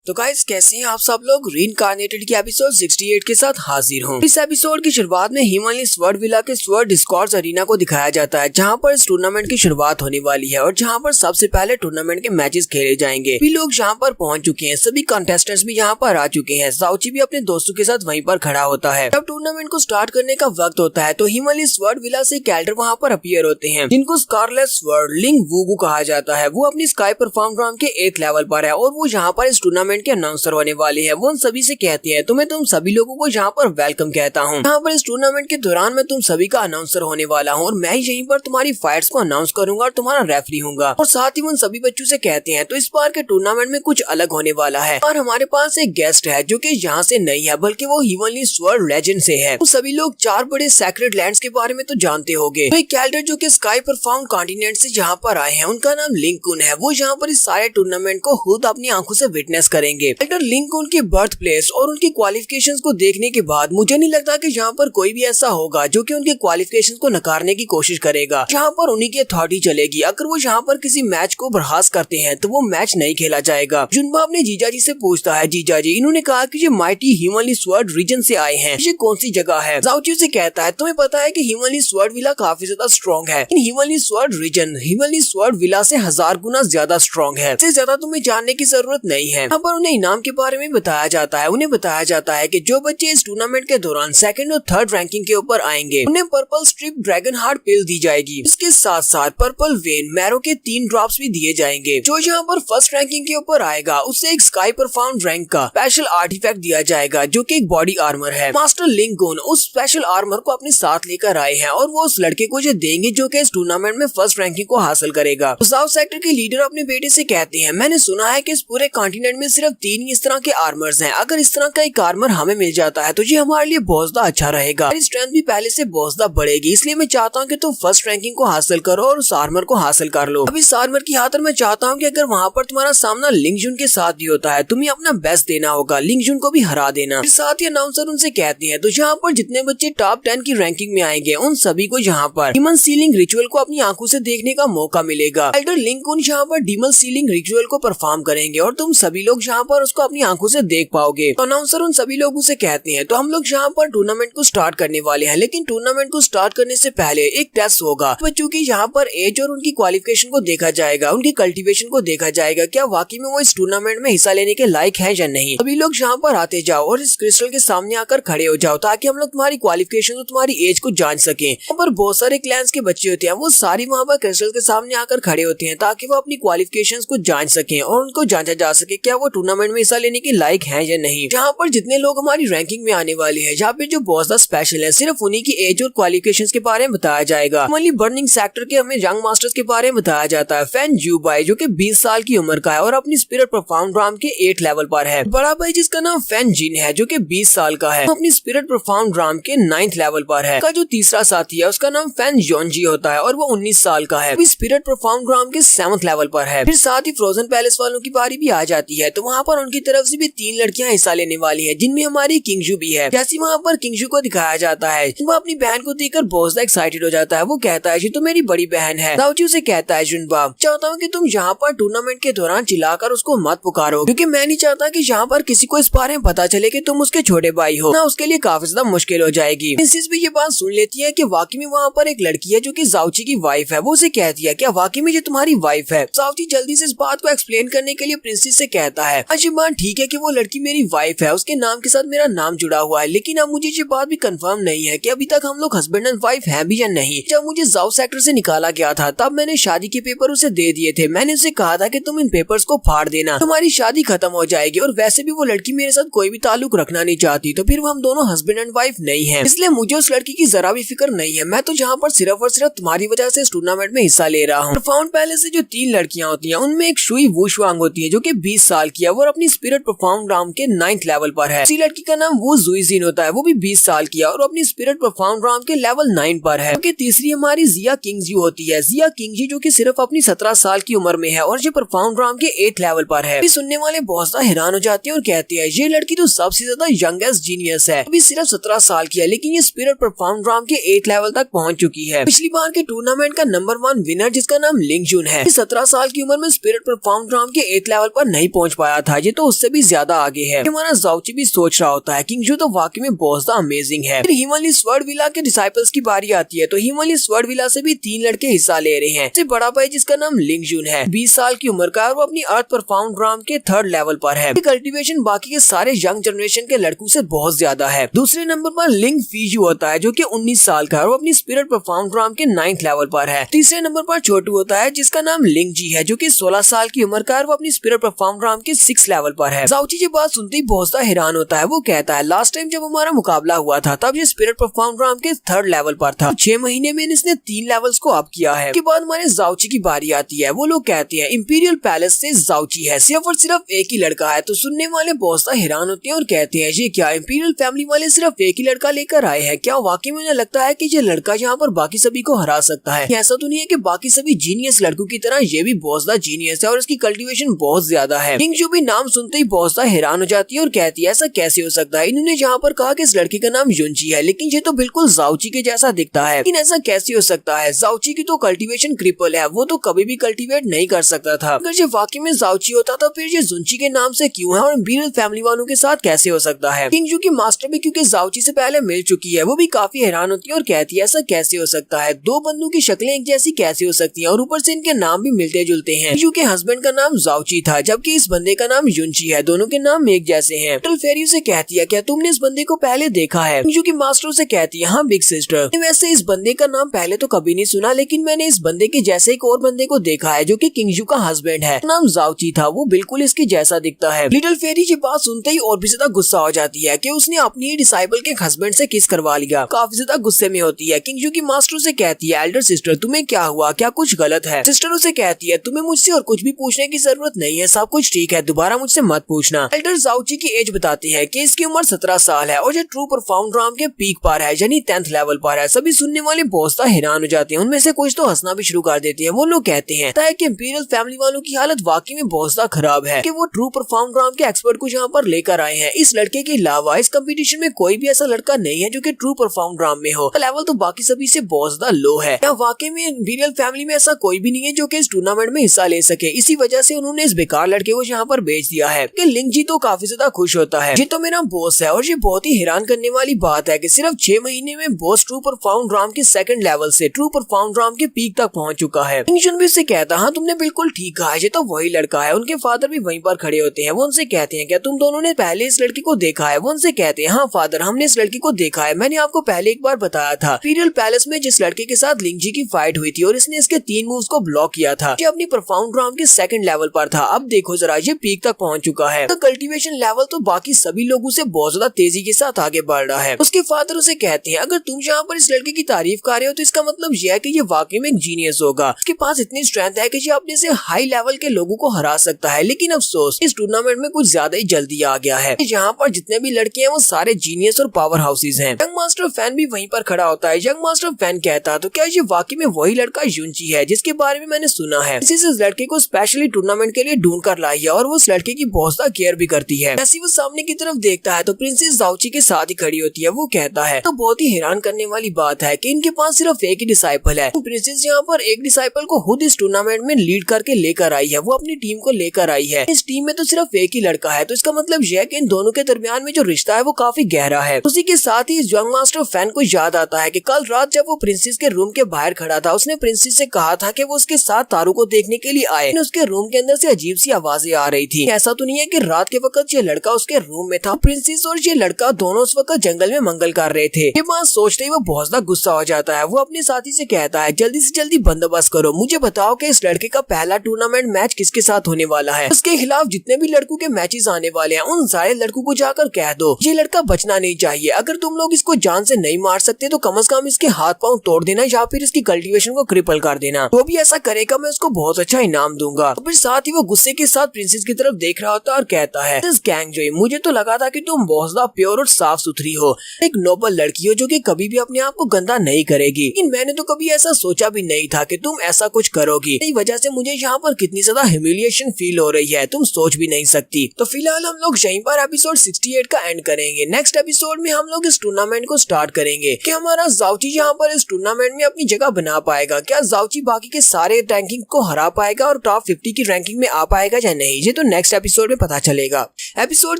तो गाइस कैसे हैं आप सब लोग। रीइंकार्नेटेड के एपिसोड 68 के साथ हाजिर हूं। इस एपिसोड की शुरुआत में हिमालय स्वर्ड विला के स्वर्ड डिस्कॉर्ड्स अरीना को दिखाया जाता है, जहां पर इस टूर्नामेंट की शुरुआत होने वाली है और जहां पर सबसे पहले टूर्नामेंट के मैचेस खेले जाएंगे। भी लोग यहाँ पर पहुंच चुके हैं, सभी कंटेस्टेंट्स भी यहाँ पर आ चुके हैं। जाउची भी अपने दोस्तों के साथ वहीं पर खड़ा होता है। जब टूर्नामेंट को स्टार्ट करने का वक्त होता है तो हिमालय स्वर्ड विला से कैरेक्टर वहाँ पर अपीयर होते हैं, जिनको स्कारलेट स्वर्ड लिंग वूगू कहा जाता है। वो अपनी स्काई परफॉर्म राउंड के 8th लेवल पर है और वो यहाँ पर इस टूर्नामेंट के अनाउंसर होने वाले हैं। वो उन सभी से कहते हैं तुम्हें तुम सभी लोगों को यहाँ पर वेलकम कहता हूँ। यहाँ पर इस टूर्नामेंट के दौरान मैं तुम सभी का अनाउंसर होने वाला हूँ और मैं यहीं पर तुम्हारी फाइट्स को अनाउंस करूंगा और तुम्हारा रेफरी हूँगा। और साथ ही वो उन सभी बच्चों से कहते हैं तो इस बार के टूर्नामेंट में कुछ अलग होने वाला है और हमारे पास एक गेस्ट है जो कि यहाँ से नहीं है बल्कि वो हिमालय स्वर्ड लेजेंड से है। तो सभी लोग 4 बड़े सेक्रेट लैंड्स के बारे में तो जानते होंगे। तो एक कैरेक्टर जो कि स्काई परफॉर्म कॉन्टिनेंट से यहाँ पर आए हैं, उनका नाम लिंकुन है। वो यहाँ पर इस सारे टूर्नामेंट को खुद अपनी आंखों से विटनेस करेंगे। कैरेक्टर लिंकुन के बर्थ प्लेस और उनकी क्वालिफिकेशंस को देखने के बाद मुझे नहीं लगता कि यहाँ पर कोई भी ऐसा होगा जो कि उनके क्वालिफिकेशंस को नकारने की कोशिश करेगा। यहाँ पर उन्हीं की अथॉरिटी चलेगी। अगर वो यहाँ पर किसी मैच को बर्खास्त करते हैं तो वो मैच नहीं खेला जाएगा। जुनबा अपने जीजा जी से पूछता है, जीजा जी इन्होंने कहा कि ये माइटी हिमालय स्वर्ड रीजन से आए हैं, ये कौन सी जगह है। जाउची से कहता है तुम्हें पता है कि हिमालय स्वर्ड विला काफी ज्यादा स्ट्रॉन्ग है, Himalaya sword region Himalaya sword विला से 1000 गुना ज्यादा स्ट्रॉन्ग है। इससे ज्यादा तुम्हें जानने की जरूरत नहीं है। यहाँ पर उन्हें इनाम के बारे में बताया जाता है। उन्हें बताया जाता है कि जो बच्चे इस टूर्नामेंट के दौरान 2nd और 3rd रैंकिंग के ऊपर आएंगे उन्हें पर्पल स्ट्रिप ड्रैगन हार्ट पिल दी जाएगी। इसके साथ साथ पर्पल वेन मैरो के 3 ड्रॉप्स भी दिए जाएंगे। जो यहाँ पर 1st रैंकिंग के ऊपर आएगा उसे एक स्काई परफॉर्म रैंक का स्पेशल आर्टिफैक्ट दिया जाएगा जो कि एक बॉडी आर्मर है। मास्टर लिंकुन उस स्पेशल आर्मर को अपने साथ लेकर आए हैं और वो उस लड़के को जो देंगे जो कि इस टूर्नामेंट में 1st रैंकिंग को हासिल करेगा। साउथ सेक्टर के लीडर अपने बेटे से कहते हैं मैंने सुना है कि इस पूरे कॉन्टिनेंट में सिर्फ 3 ही इस तरह के आर्मर्स हैं। अगर इस तरह का एक आर्मर हमें मिल जाता है तो ये हमारे लिए बहुत ज्यादा अच्छा रहेगा। स्ट्रेंथ भी पहले से बहुत ज्यादा बढ़ेगी, इसलिए मैं चाहता हूँ कि तुम 1st रैंकिंग को हासिल करो और उस आर्मर को हासिल कर लो। अब इस आर्मर की खातिर मैं चाहता हूँ कि अगर वहाँ पर तुम्हारा सामना लिंगजुन के साथ भी होता है तुम्हें अपना बेस्ट देना होगा, लिंगजुन को भी हरा देना। साथ ही अनाउंसर उनसे कहते हैं तो यहाँ पर जितने बच्चे टॉप 10 की रैंकिंग में आएंगे उन सभी को यहाँ पर डीमन सीलिंग रिचुअल को अपनी आंखों से देखने का मौका मिलेगा। एल्डर लिंकुन यहाँ पर डीमन सीलिंग रिचुअल को परफॉर्म करेंगे और तुम सभी लोग यहाँ पर उसको अपनी आंखों से देख पाओगे। तो अनाउंसर उन सभी लोगों से कहते हैं तो हम लोग यहाँ पर टूर्नामेंट को स्टार्ट करने वाले हैं, लेकिन टूर्नामेंट को स्टार्ट करने से पहले एक टेस्ट होगा। बच्चों की यहाँ पर एज और उनकी क्वालिफिकेशन को देखा जाएगा, उनकी कल्टीवेशन को देखा जाएगा, क्या वाकई में वो इस टूर्नामेंट में हिस्सा लेने के लायक है या नहीं। अभी लोग यहाँ पर आते जाओ और इस क्रिस्टल के सामने आकर खड़े हो जाओ ताकि हम लोग तुम्हारी क्वालिफिकेशन और तुम्हारी एज को जान सके। यहाँ पर बहुत सारे क्लैंस के बच्चे होते हैं, वो सारी वहाँ पर क्रिस्टल के सामने आकर खड़े होते हैं ताकि वो अपनी क्वालिफिकेशन को जान सके और उनको जांचा जा सके क्या वो टूर्नामेंट में हिस्सा लेने के लायक है या नहीं। यहाँ पर जितने लोग हमारी रैंकिंग में आने वाले हैं, यहाँ पे जो बहुत ज्यादा स्पेशल है, सिर्फ उन्हीं की एज और क्वालिफिकेशंस के बारे में बताया जाएगा। ओनली बर्निंग सेक्टर के हमें यंग मास्टर्स के बारे में बताया जाता है। फैन जूबाई जो कि 20 साल की उम्र का है और अपनी स्पिरिट परफॉर्म ड्राम के 8 लेवल पर है। बड़ा भाई जिसका नाम फैन जिन है जो कि 20 साल का है, अपनी स्पिरिट परफॉर्म ड्राम के 9th लेवल पर है। का जो तीसरा साथी है उसका नाम फैन योंजी होता है और वो 19 साल का है, स्पिरिट परफॉर्म ड्राम के 7th लेवल पर है। फिर साथ ही फ्रोजन पैलेस वालों की बारी भी आ जाती है, तो वहाँ पर उनकी तरफ से भी 3 लड़कियां हिस्सा लेने वाली है, जिनमें हमारी किंगजू भी है। जैसे वहाँ पर किंगजू को दिखाया जाता है, वो अपनी बहन को देखकर बहुत ज्यादा एक्साइटेड हो जाता है। वो कहता है तो मेरी बड़ी बहन है। दाऊजी से कहता है जुनबा चाहता हूँ कि तुम यहाँ पर टूर्नामेंट के दौरान चिल्लाकर उसको मत पुकारो, क्योंकि मैं नहीं चाहता कि यहाँ पर किसी को इस बारे में पता चले कि तुम उसके छोटे भाई हो ना, उसके लिए काफी ज्यादा मुश्किल हो जाएगी। प्रिंसेस भी ये बात सुन लेती है कि वाकई में वहाँ पर एक लड़की है जो कि जाउची की वाइफ है। वो उसे कहती है क्या वाकई में ये तुम्हारी वाइफ है। जाउची जल्दी से इस बात को एक्सप्लेन करने के लिए प्रिंसेस से कहता है अच्छा बात ठीक है कि वो लड़की मेरी वाइफ है, उसके नाम के साथ मेरा नाम जुड़ा हुआ है, लेकिन अब मुझे ये बात भी कंफर्म नहीं है कि अभी तक हम लोग हस्बैंड एंड वाइफ हैं भी या नहीं। जब मुझे जाउ सेक्टर से निकाला गया था तब मैंने शादी के पेपर उसे दे दिए थे। मैंने उसे कहा था कि तुम इन पेपर्स को फाड़ देना, तुम्हारी शादी खत्म हो जाएगी। और वैसे भी वो लड़की मेरे साथ कोई भी ताल्लुक रखना नहीं चाहती, तो फिर हम दोनों हस्बैंड एंड वाइफ नहीं है, इसलिए मुझे उस लड़की की जरा भी फिक्र नहीं है। मैं तो यहाँ पर सिर्फ और सिर्फ तुम्हारी वजह से इस टूर्नामेंट में हिस्सा ले रहा हूँ। फाउंड पैलेस से जो 3 लड़कियां होती हैं उनमें एक शुई वुशवांग होती है जो कि 20 साल की है और अपनी स्पिरिट परफॉर्म राउंड के 9th लेवल पर है। इसी लड़की का नाम वो जुइजिन होता है, वो भी 20 साल की है और अपनी स्पिरिट परफॉर्म राउंड के लेवल 9 पर है। तो तीसरी हमारी जिया किंगजी होती है। जिया किंगजी जो कि सिर्फ अपनी 17 साल की उम्र में है और ये परफॉर्म राउंड के 8th लेवल पर है। सुनने वाले बहुत ज्यादा हैरान हो जाते हैं और कहते हैं ये लड़की तो सबसे ज्यादा यंगेस्ट जीनियस है, अभी सिर्फ 17 साल की है, लेकिन ये स्पिरिट परफॉर्म राउंड के 8th लेवल तक पहुंच चुकी है। पिछली बार के टूर्नामेंट का नंबर 1 विनर जिसका नाम लिंगजुन है, 17 साल की उम्र में स्पिरिट परफॉर्म राउंड के 8th लेवल पर नहीं पहुंच पाया बताया था ये तो उससे भी ज्यादा आगे है। हमारा जाओची भी सोच रहा होता है किंगजू तो वाकई में बहुत ज्यादा अमेजिंग है। फिर हिमालय स्वर्ड विला के डिसाइपल्स की बारी आती है तो हिमालय स्वर्ड विला से भी 3 लड़के हिस्सा ले रहे हैं। सबसे बड़ा भाई जिसका नाम लिंगजून है, 20 साल की उम्र का, और वो अपनी अर्थ परफॉर्म ग्राम के 3rd लेवल पर है। कल्टीवेशन बाकी के सारे यंग जनरेशन के लड़कों से बहुत ज्यादा है। दूसरे नंबर पर लिंग फीजू होता है जो कि 19 साल का है और वो अपनी स्पिरिट परफॉर्म ग्राम के 9th लेवल पर है। तीसरे नंबर पर छोटू होता है जिसका नाम लिंग जी है जो कि 16 साल की उम्र का है और वो अपनी स्पिरिट परफॉर्म ग्राम के 6th लेवल पर है। जाओची ये बात सुनते ही बहुत ज्यादा हैरान होता है। वो कहता है लास्ट टाइम जब हमारा मुकाबला हुआ था तब ये स्पिरिट परफॉर्म ग्राम के 3rd लेवल पर था। 6 महीने में इसने 3 लेवल्स को अप किया है। उसके बाद हमारे जाओची की बारी आती है। वो लोग कहते हैं इंपीरियल पैलेस से जाओची है, सिर्फ और सिर्फ एक ही लड़का है। तो सुनने वाले बहुत ज्यादा हैरान होते हैं और कहते हैं ये क्या इंपीरियल फैमिली वाले सिर्फ एक ही लड़का लेकर आए हैं? क्या वाकई में उन्हें लगता है कि ये लड़का यहाँ पर बाकी सभी को हरा सकता है? ऐसा तो नहीं है कि बाकी सभी जीनियस लड़कों की तरह ये भी बहुत ज्यादा जीनियस है और इसकी कल्टीवेशन बहुत ज्यादा है। किंगजू भी नाम सुनते ही बहुत ज्यादा हैरान हो जाती है और कहती है ऐसा कैसे हो सकता है? इन्होंने यहाँ पर कहा कि इस लड़के का नाम युनजी है लेकिन ये तो बिल्कुल जाओची के जैसा दिखता है, लेकिन ऐसा कैसे हो सकता है? जाओची की तो कल्टीवेशन क्रिपल है, वो तो कभी भी कल्टीवेट नहीं कर सकता था। अगर ये वाकई में जाओची होता तो फिर ये जुनची के नाम से क्यों है और इंपीरियल फैमिली वालों के साथ कैसे हो सकता है? किंगजू की मास्टर भी क्योंकि जाओची से पहले मिल चुकी है वो भी काफी हैरान होती है और कहती है ऐसा कैसे हो सकता है? 2 बंदों की शक्लें एक जैसी कैसे हो सकती हैं और ऊपर से इनके नाम भी मिलते जुलते हैं। किंगजू के हस्बैंड का नाम जाओची था जबकि इस बंदे का नाम युनची है, दोनों के नाम एक जैसे हैं। फेरी से कहती है क्या तुमने इस बंदे को पहले देखा है? किंगजू की मास्टर से कहती है हाँ बिग सिस्टर, वैसे इस बंदे का नाम पहले तो कभी नहीं सुना लेकिन मैंने इस बंदे के जैसे एक और बंदे को देखा है जो कि किंगजू का हस्बैंड है, नाम जाओची था, वो बिल्कुल इसके जैसा दिखता है। लिटिल फेरी ये बात सुनते ही और भी ज्यादा गुस्सा हो जाती है कि उसने अपनी डिसाइपल के हस्बैंड से किस करवा लिया। काफी ज्यादा गुस्से में होती है। किंगजू की मास्टर से कहती है एल्डर सिस्टर तुम्हें क्या हुआ, क्या कुछ गलत है? सिस्टर उसे कहती है तुम्हें मुझसे और कुछ भी पूछने की जरूरत नहीं है, सब कुछ ठीक है, दोबारा मुझसे मत पूछना। एल्डर जाओची की एज बताती है कि इसकी उम्र 17 साल है और ये ट्रू परफॉर्म ग्राम के पीक पर है यानी 10th लेवल पर है। सभी सुनने वाले बहुत ज्यादा हैरान हो जाते हैं, उनमें से कुछ तो हंसना भी शुरू कर देते हैं। वो लोग कहते हैं कि इंपीरियल फैमिली वालों की हालत वाकई में बहुत ज्यादा खराब है कि वो ट्रू परफॉर्म ग्राम के एक्सपर्ट को यहाँ पर लेकर आए हैं। इस लड़के के अलावा इस कंपटीशन में कोई भी ऐसा लड़का नहीं है जो कि ट्रू परफॉर्म ग्राम में हो। लेवल तो बाकी सभी से बहुत ज्यादा लो है। क्या वाकई में इंपीरियल फैमिली में ऐसा कोई भी नहीं है जो कि इस टूर्नामेंट में हिस्सा ले सके? इसी वजह से उन्होंने इस बेकार लड़के को यहाँ पर बेच दिया है। लिंग जी तो काफी ज्यादा खुश होता है, ये तो मेरा बॉस है। और ये बहुत ही हैरान करने वाली बात है कि सिर्फ 6 महीने में बॉस ट्रू परफॉर्म ग्राम के 2nd लेवल से ट्रू परफॉर्म ग्राम के पीक तक पहुंच चुका है। किंगजू भी उससे कहता हाँ तुमने बिल्कुल ठीक कहा, ये तो वही लड़का है। उनके फादर भी वहीं पर खड़े होते हैं। वो उनसे कहते हैं क्या तुम दोनों ने पहले इस लड़के को देखा है? वो उनसे कहते हैं हाँ फादर हमने इस लड़के को देखा है, मैंने आपको पहले एक बार बताया था इंपीरियल पैलेस में जिस लड़के के साथ लिंगजी की फाइट हुई थी और इसने इसके 3 मूव्स को ब्लॉक किया था। ये अपनी परफॉर्म ग्राम के 2nd लेवल पर था। अब देखो जरा ये पीक तक पहुंच चुका है। तो कल्टीवेशन लेवल तो बाकी सभी लोगों से बहुत ज्यादा तेजी के साथ आगे बढ़ रहा है। उसके फादर उसे कहते हैं अगर तुम यहाँ पर इस लड़के की तारीफ कर रहे हो तो इसका मतलब यह है कि ये वाकई में एक जीनियस होगा। उसके पास इतनी स्ट्रेंथ है कि ये अपने से हाई लेवल के लोगों को हरा सकता है। लेकिन अफसोस इस टूर्नामेंट में कुछ ज्यादा ही जल्दी आ गया है। यहाँ पर जितने भी लड़के हैं वो सारे जीनियस और पावर हाउसेज हैं। यंग मास्टर फैन भी वहीं पर खड़ा होता है। यंग मास्टर फैन कहता है तो क्या ये वाकई में वही लड़का युनची है जिसके बारे में मैंने सुना है? इस लड़के को स्पेशली टूर्नामेंट के लिए ढूंढ कर लाई है और वो उस लड़के की बहुत ज्यादा केयर भी करती है। ऐसी वो सामने की तरफ देखता है तो प्रिंसेस जाओची के साथ ही खड़ी होती है। वो कहता है तो बहुत ही हैरान करने वाली बात है कि इनके पास सिर्फ एक ही डिसाइपल है। प्रिंसेस यहाँ पर एक डिसाइपल को खुद इस टूर्नामेंट में लीड करके लेकर आई है, वो अपनी टीम को लेकर आई है। इस टीम में तो सिर्फ एक ही लड़का है, तो इसका मतलब यह है कि इन दोनों के दरमियान में जो रिश्ता है वो काफी गहरा है। उसी के साथ ही इस यंग मास्टर फैन को याद आता है कि कल रात जब वो प्रिंसेस के रूम के बाहर खड़ा था उसने प्रिंसेस से कहा था कि वो उसके साथ तारू को देखने के लिए आए। उसके रूम के अंदर से अजीब सी आवाजें आ रही थी। ऐसा तो नहीं है कि रात के वक्त ये लड़का उसके रूम में था? प्रिंसेस और ये लड़का दोनों उस वक्त जंगल में मंगल कर रहे थे। ये बात सोचते ही वो बहुत ज्यादा गुस्सा हो जाता है। वो अपने साथी से कहता है जल्दी से जल्दी बंदोबस्त करो, मुझे बताओ कि इस लड़के का पहला टूर्नामेंट मैच किसके साथ होने वाला है। उसके खिलाफ जितने भी लड़कों के मैचेस आने वाले हैं उन सारे लड़कों को जाकर कह दो ये लड़का बचना नहीं चाहिए। अगर तुम लोग इसको जान से नहीं मार सकते तो कम से कम इसके हाथ पांव तोड़ देना या फिर इसकी कल्टीवेशन को क्रिपल कर देना। तो भी ऐसा करेगा मैं उसको बहुत अच्छा इनाम दूंगा। तो फिर साथ ही वो गुस्से के साथ प्रिंसेस की तरफ देख रहा होता है और कहता है गैंगजोई, मुझे तो लगा था कि तुम बहुत ज्यादा प्योर और साफ सुथरी हो, एक नोबल लड़की हो जो कि कभी भी अपने आप को गंदा नहीं करेगी, लेकिन मैंने तो कभी ऐसा सोचा भी नहीं था कि तुम ऐसा कुछ करोगी। इस वजह से मुझे यहाँ पर कितनी ज्यादा ह्यूमिलिएशन फील हो रही है, तुम सोच भी नहीं सकती। तो फिलहाल हम लोग यहीं पर एपिसोड 68 का एंड करेंगे। नेक्स्ट एपिसोड में हम लोग इस टूर्नामेंट को स्टार्ट करेंगे कि हमारा जाओची यहाँ पर इस टूर्नामेंट में अपनी जगह बना पाएगा। क्या जाओची बाकी के सारे रैंकिंग को हरा पाएगा और टॉप 50 की रैंकिंग में आ पाएगा या नहीं, ये तो नेक्स्ट एपिसोड में पता चलेगा। एपिसोड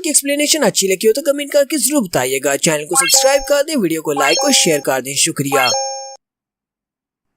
की एक्सप्लेनेशन अच्छी लगी हो तो कमेंट करके जरूर बताइएगा। चैनल को सब्सक्राइब कर दें, वीडियो को लाइक और शेयर कर दें। शुक्रिया।